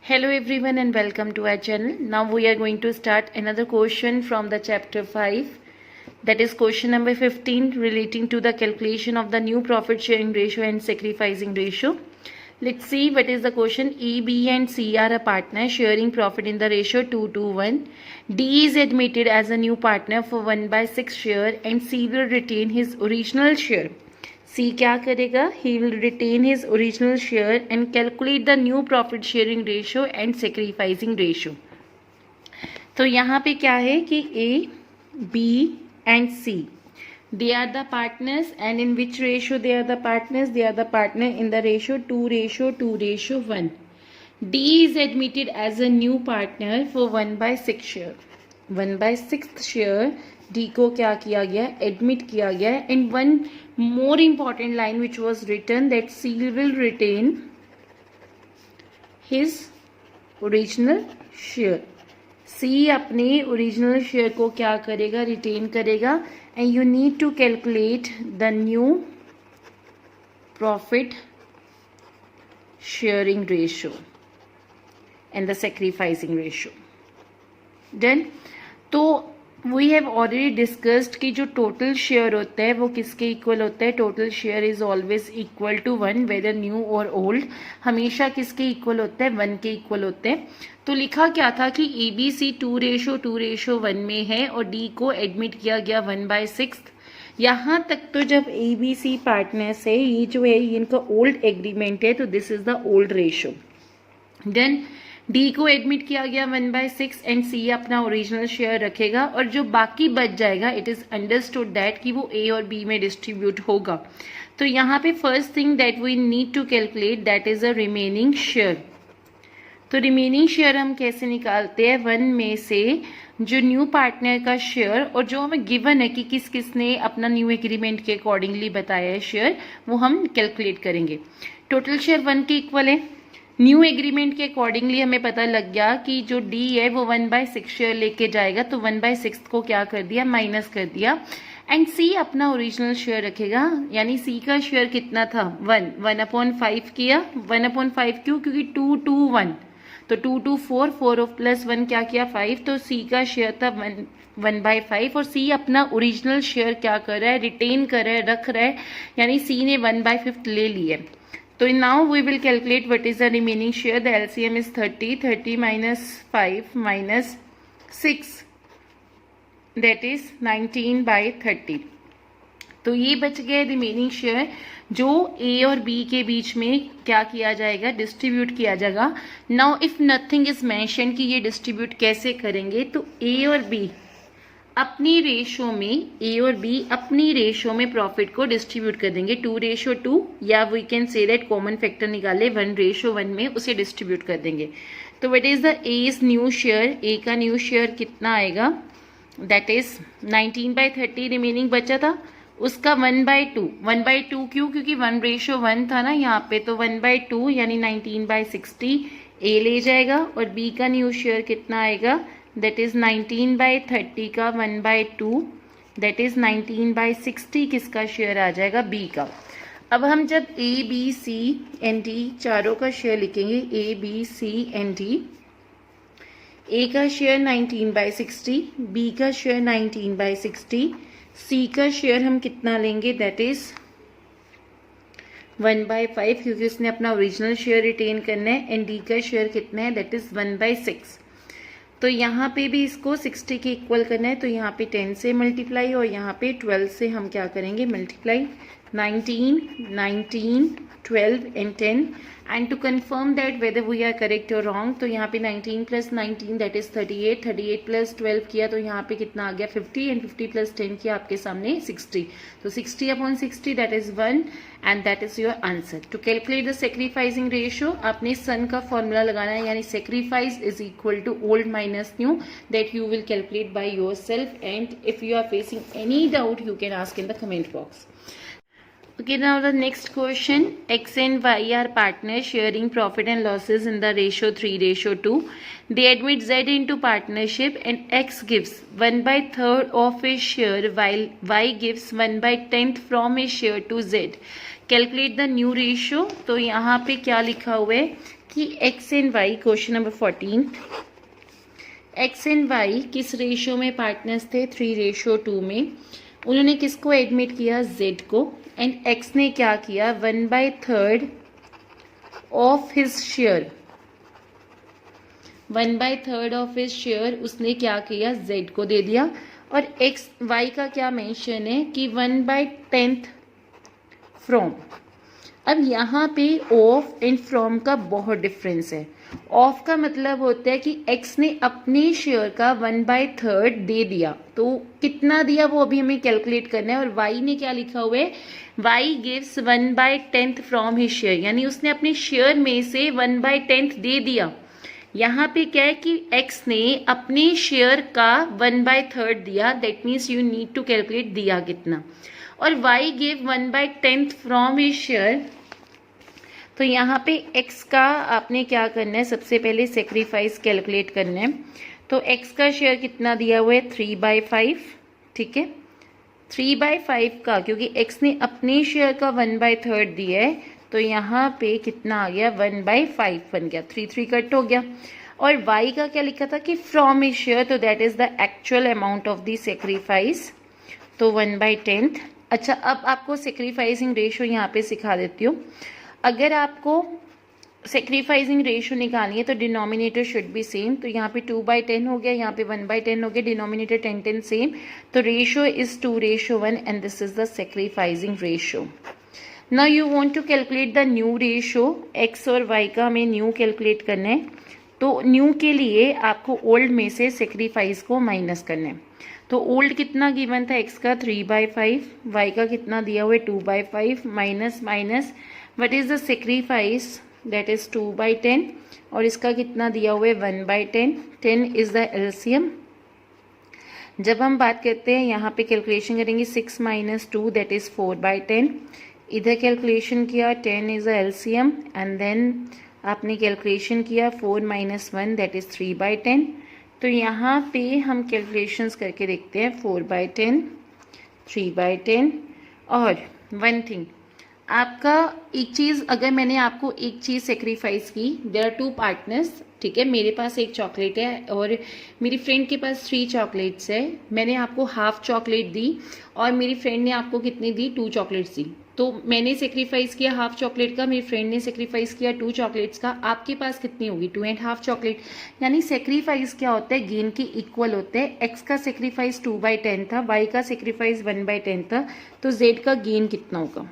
Hello everyone and welcome to our channel. Now we are going to start another question from the chapter 5. That is question number 15 relating to the calculation of the new profit sharing ratio and sacrificing ratio. Let's see what is the question. E, B and C are a partner sharing profit in the ratio 2:1. D is admitted as a new partner for 1/6 share and C will retain his original share. C क्या करेगा? He will retain his original share and calculate the new profit sharing ratio and sacrificing ratio. तो यहाँ पे क्या है कि A, B and C, they are the partners, and in which ratio they are the partners? They are the partner in the ratio 2:1. D is admitted as a new partner for 1/6 share. 1/6 share D को क्या किया गया? Admit किया गया. And one more important line which was written that C will retain his original share. C अपने original share को क्या करेगा? रिटेन करेगा. And you need to calculate the new profit sharing ratio and the sacrificing ratio. Done. तो we have already discussed कि जो total share होता है वो किसके इक्वल होता है? Total share is always equal to 1 whether new और ओल्ड. हमेशा किसके इक्वल होता है? 1 के इक्वल होते हैं. तो लिखा क्या था कि ABC 2:1 में है और D को एडमिट किया गया 1/6. यहाँ तक तो जब ABC पार्टनर्स है, ये जो है इनका ओल्ड एग्रीमेंट है, तो this is the old ratio. Then D को एडमिट किया गया 1/6 एंड C अपना ओरिजिनल शेयर रखेगा और जो बाकी बच जाएगा इट इज अंडरस्टूड दैट कि वो A और B में डिस्ट्रीब्यूट होगा. तो यहाँ पे first thing that we need to calculate that is a remaining share. तो रिमेनिंग शेयर हम कैसे निकालते हैं? 1 में से जो न्यू पार्टनर का शेयर और जो हमें गिवन है कि किस किसने अपना न्यू एग्रीमेंट के अकॉर्डिंगली बताया है शेयर, वो हम कैलकुलेट करेंगे. टोटल शेयर 1 के इक्वल है. न्यू एग्रीमेंट के अकॉर्डिंगली हमें पता लग गया कि जो D है वो 1/6 शेयर लेके जाएगा, तो 1/6 को क्या कर दिया? माइनस कर दिया. एंड C अपना ओरिजिनल शेयर रखेगा. यानी C का शेयर कितना था? 1/5 किया. 1/5 क्यों? क्योंकि 2:1, तो 2 4, 4 प्लस 1 क्या किया? 5. तो C का शेयर था 1/5 और C अपना ओरिजिनल शेयर क्या कर रहा है? रिटेन कर रहा है, रख रहा है. यानी C ने 1/5 ले लिया. So now we will calculate what is the remaining share. The LCM is 30. 30 minus 5 minus 6. That is 19/30. तो ये बच गए रिमेनिंग शेयर जो A और B के बीच में क्या किया जाएगा? डिस्ट्रीब्यूट किया जाएगा. Now if nothing is mention कि ये डिस्ट्रीब्यूट कैसे करेंगे, तो A और B अपनी रेशो में, A और B अपनी रेशो में प्रॉफिट को डिस्ट्रीब्यूट कर देंगे 2:2, या we can say that common factor निकाले 1:1 में उसे डिस्ट्रीब्यूट कर देंगे. तो what is the A's new share? A का न्यू शेयर कितना आएगा? दैट इज 19/30 रिमेनिंग बचा था, उसका 1/2. 1/2 क्यों? क्योंकि 1:1 था ना यहाँ पे, तो 1/2 यानी 19/60 A ले जाएगा. और B का न्यू शेयर कितना आएगा? दैट इज 19/30 का 1/2, दैट इज 19/60 किसका शेयर आ जाएगा? B का. अब हम जब A, B, C and D चारों का शेयर लिखेंगे, A, B, C and D, A का शेयर 19/60, B का शेयर 19/60, C का शेयर हम कितना लेंगे? दैट इज 1/5 क्योंकि उसने अपना ओरिजिनल शेयर रिटेन करना है. एंड D का शेयर कितना है? That is 1/6. तो यहाँ पे भी इसको 60 के इक्वल करना है, तो यहाँ पे 10 से मल्टीप्लाई और यहाँ पे 12 से हम क्या करेंगे? Multiply. 19, 19, 12 and 10. And to confirm that whether we are correct और रॉन्ग, तो यहाँ पे 19 + 19 दैट इज 38. 38 + 12 किया तो यहाँ पे कितना आ गया? 50. एंड 50 + 10 किया आपके सामने 60. तो 60/60 that is 1 and that is your answer. To calculate the sacrificing ratio आपने सन का फॉर्मूला लगाना है, यानी sacrifice is equal to old minus new, that you will calculate by yourself. And if you are facing any doubt, you can ask in the comment box. Okay, now the next question. X and Y are partners sharing profit and losses in the ratio 3:2. They admit Z into partnership and X gives 1/3 of his share while Y gives 1/10 from his share to Z. Calculate the new ratio. तो यहाँ पे क्या लिखा हुआ है कि x and y, question number 14, x and y किस ratio में पार्टनर्स थे, 3:2 में। उन्होंने किसको एडमिट किया, z को, एंड x ने क्या किया, 1/3 of his share, 1/3 of his share उसने क्या किया, z को दे दिया। और x y का क्या मेंशन है कि 1/10 फ्रॉम। अब यहाँ पे ऑफ एंड फ्रॉम का बहुत डिफरेंस है। ऑफ का मतलब होता है कि x ने अपने शेयर का 1/3 दे दिया, तो कितना दिया वो अभी हमें कैलकुलेट करना है। और y ने क्या लिखा हुआ है, y gives 1/10 from his share, यानी उसने अपने शेयर में से 1/10 दे दिया। यहाँ पे क्या है कि x ने अपने शेयर का 1/3 दिया, that means you need to calculate दिया कितना। और y give 1/10 from his share, तो यहाँ पे x का आपने क्या करना है, सबसे पहले सेक्रीफाइस कैलकुलेट करना है। तो x का शेयर कितना दिया हुआ है, 3/5, ठीक है। 3/5 का, क्योंकि x ने अपने शेयर का 1/3 दिया है, तो यहाँ पे कितना आ गया, 1/5 बन गया, 3 कट हो गया। और y का क्या लिखा था कि फ्रॉम हिज शेयर, तो that is the actual amount of the sacrifice, तो 1/10। अच्छा, अब आपको सेक्रीफाइसिंग रेशियो यहाँ पे सिखा देती हूँ। अगर आपको सेक्रीफाइसिंग रेशियो निकालनी है तो डिनोमिनेटर शुड बी सेम, तो यहाँ पे 2/10 हो गया, यहाँ पे 1/10 हो गया, डिनोमिनेटर 10 सेम, तो ratio is 2:1 and this is the sacrificing ratio. Now you want to calculate the new ratio, x और y का हमें न्यू कैलकुलेट करना है। तो न्यू के लिए आपको ओल्ड में से सेक्रीफाइस को माइनस करना है। तो ओल्ड कितना गिवन था, x का 3/5, y का कितना दिया हुआ है 2/5, minus minus what is the sacrifice, that is 2/10, और इसका कितना दिया हुआ है 1/10, 10 इज द एलसीएम। जब हम बात करते हैं यहाँ पे कैलकुलेशन करेंगे, 6 - 2 दैट इज 4/10, इधर कैलकुलेशन किया 10 is the LCM, and then आपने कैलकुलेशन किया 4 - 1 दैट इज 3/10। तो यहाँ पे हम कैलकुलेशंस करके देखते हैं, 4/10, 3/10। और वन थिंग, आपका एक चीज़, अगर मैंने आपको एक चीज़ सेक्रीफाइस की, देयर आर 2 पार्टनर्स, ठीक है, मेरे पास एक चॉकलेट है और मेरी फ्रेंड के पास 3 चॉकलेट्स है। मैंने आपको हाफ चॉकलेट दी और मेरी फ्रेंड ने आपको कितनी दी, 2 चॉकलेट्स दी। तो मैंने सेक्रीफाइस किया हाफ चॉकलेट का, मेरी फ्रेंड ने सेक्रीफाइस किया 2 चॉकलेट्स का, आपके पास कितनी होगी, 2.5 चॉकलेट। यानी सेक्रीफाइस क्या होता है, गेन के इक्वल होते हैं। एक्स का सेक्रीफाइस 2/10 था, वाई का सेक्रीफाइस 1/10 था, तो जेड का गेन कितना होगा,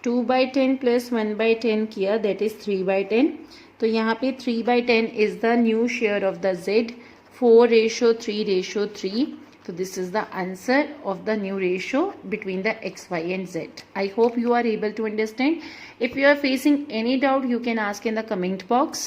2/10 प्लस 1/10 किया, दैट इज 3/10। तो यहाँ पे 3/10 is the new share of the Z, 4:3:3। So this is the answer of the new ratio between the x, y and z. I hope you are able to understand. If you are facing any doubt, you can ask in the comment box.